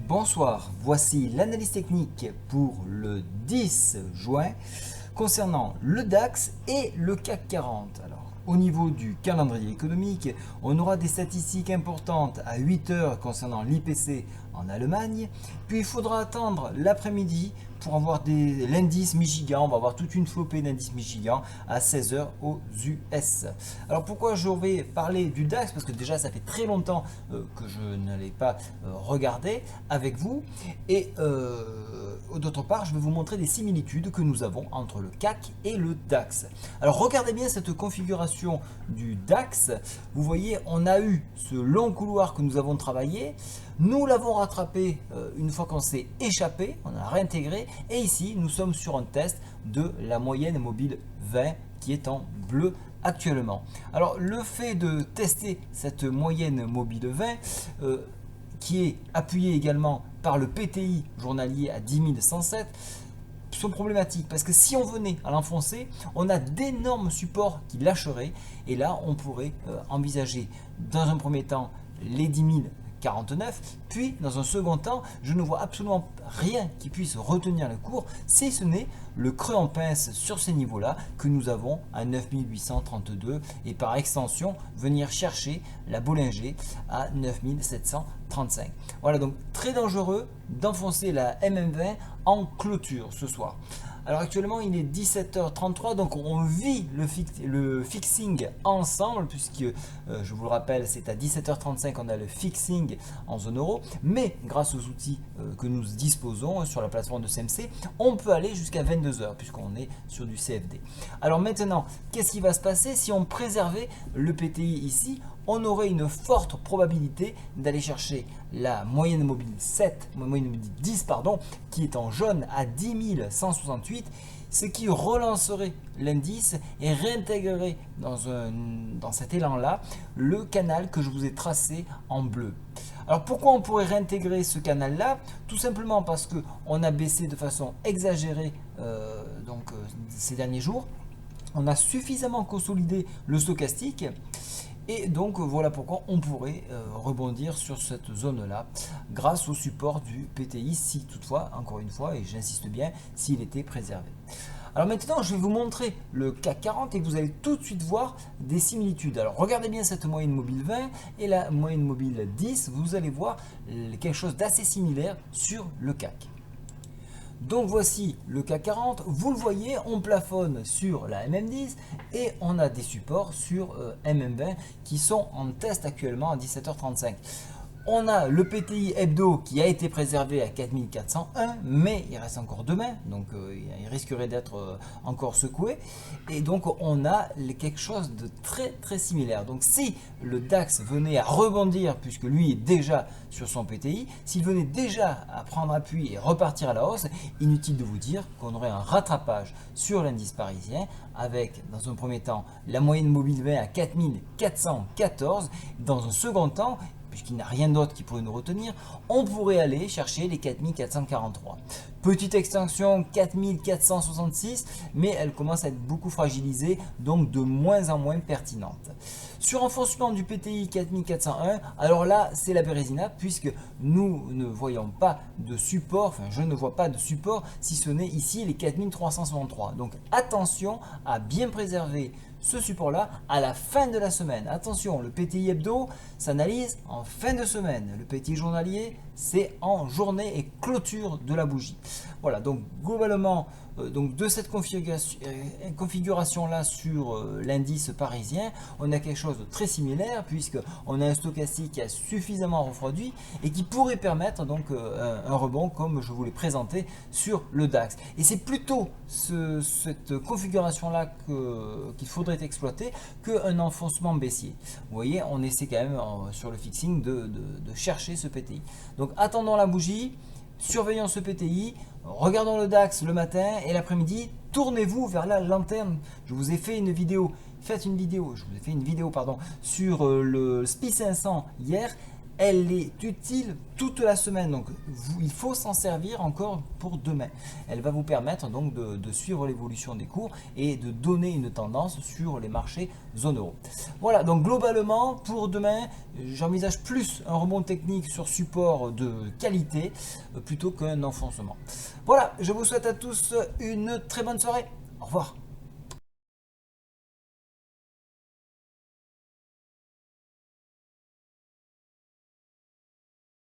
Bonsoir, voici l'analyse technique pour le 10 juin concernant le DAX et le CAC 40. Alors, au niveau du calendrier économique, on aura des statistiques importantes à 8 heures concernant l'IPC en Allemagne, puis il faudra attendre l'après-midi pour avoir l'indice Michigan. On va avoir toute une flopée d'indices Michigan à 16 heures aux US. Alors pourquoi je vais parler du DAX? Parce que déjà ça fait très longtemps que je ne l'ai pas regardé avec vous. Et d'autre part, je vais vous montrer des similitudes que nous avons entre le CAC et le DAX. Alors regardez bien cette configuration du DAX. Vous voyez, on a eu ce long couloir que nous avons travaillé. Nous l'avons rattrapé une fois qu'on s'est échappé, on a réintégré. Et ici, nous sommes sur un test de la moyenne mobile 20 qui est en bleu actuellement. Alors le fait de tester cette moyenne mobile 20 qui est appuyée également par le PTI journalier à 10 107 sont problématiques parce que si on venait à l'enfoncer, on a d'énormes supports qui lâcheraient et là on pourrait envisager dans un premier temps les 10 049, puis dans un second temps, je ne vois absolument rien qui puisse retenir le cours, si ce n'est le creux en pince sur ces niveaux-là que nous avons à 9832 et par extension venir chercher la Bollinger à 9735. Voilà donc très dangereux d'enfoncer la MM20 en clôture ce soir. Alors actuellement il est 17h33, donc on vit le fixing ensemble puisque je vous le rappelle c'est à 17h35 on a le fixing en zone euro, mais grâce aux outils que nous disposons sur la plateforme de CMC, on peut aller jusqu'à 22h puisqu'on est sur du CFD. Alors maintenant, qu'est-ce qui va se passer si on préservait le PTI ici? On aurait une forte probabilité d'aller chercher la moyenne mobile 10 pardon, qui est en jaune à 10 168, ce qui relancerait l'indice et réintégrerait dans cet élan-là le canal que je vous ai tracé en bleu. Alors pourquoi on pourrait réintégrer ce canal-là? Tout simplement parce qu'on a baissé de façon exagérée ces derniers jours. On a suffisamment consolidé le stochastique. Et donc voilà pourquoi on pourrait rebondir sur cette zone-là grâce au support du PTI si toutefois, encore une fois, et j'insiste bien, s'il était préservé. Alors maintenant, je vais vous montrer le CAC 40 et vous allez tout de suite voir des similitudes. Alors regardez bien cette moyenne mobile 20 et la moyenne mobile 10, vous allez voir quelque chose d'assez similaire sur le CAC. Donc voici le CAC 40, vous le voyez, on plafonne sur la MM10 et on a des supports sur MM20 qui sont en test actuellement à 17h35. On a le PTI hebdo qui a été préservé à 4401, mais il reste encore demain, donc il risquerait d'être encore secoué. Et donc on a quelque chose de très similaire. Donc si le DAX venait à rebondir, puisque lui est déjà sur son PTI, s'il venait déjà à prendre appui et repartir à la hausse, inutile de vous dire qu'on aurait un rattrapage sur l'indice parisien, avec dans un premier temps la moyenne mobile 20 à 4414, dans un second temps, puisqu'il n'y a rien d'autre qui pourrait nous retenir, on pourrait aller chercher les 4443. Petite extension 4466, mais elle commence à être beaucoup fragilisée, donc de moins en moins pertinente. Sur renforcement du PTI 4401, alors là c'est la Bérésina, puisque nous ne voyons pas de support, enfin je ne vois pas de support, si ce n'est ici les 4363. Donc attention à bien préserver ce support là à la fin de la semaine. Attention, le PTI hebdo s'analyse en fin de semaine, le PTI journalier c'est en journée et clôture de la bougie. Voilà, donc globalement donc de cette configuration là sur l'indice parisien, on a quelque chose de très similaire puisque on a un stochastique qui a suffisamment refroidi et qui pourrait permettre donc un rebond comme je vous l'ai présenté sur le DAX. Et c'est plutôt cette configuration là qu'il faudrait exploiter qu'un enfoncement baissier. Vous voyez, on essaie quand même sur le fixing de chercher ce PTI. Donc attendons la bougie, surveillons ce PTI, regardons le DAX le matin et l'après-midi, tournez-vous vers la lanterne. Je vous ai fait une vidéo, sur le SPI 500 hier. elle est utile toute la semaine, donc il faut s'en servir encore pour demain. Elle va vous permettre donc de suivre l'évolution des cours et de donner une tendance sur les marchés zone euro. Voilà, donc globalement pour demain, j'envisage plus un rebond technique sur support de qualité plutôt qu'un enfoncement. Voilà, je vous souhaite à tous une très bonne soirée. Au revoir.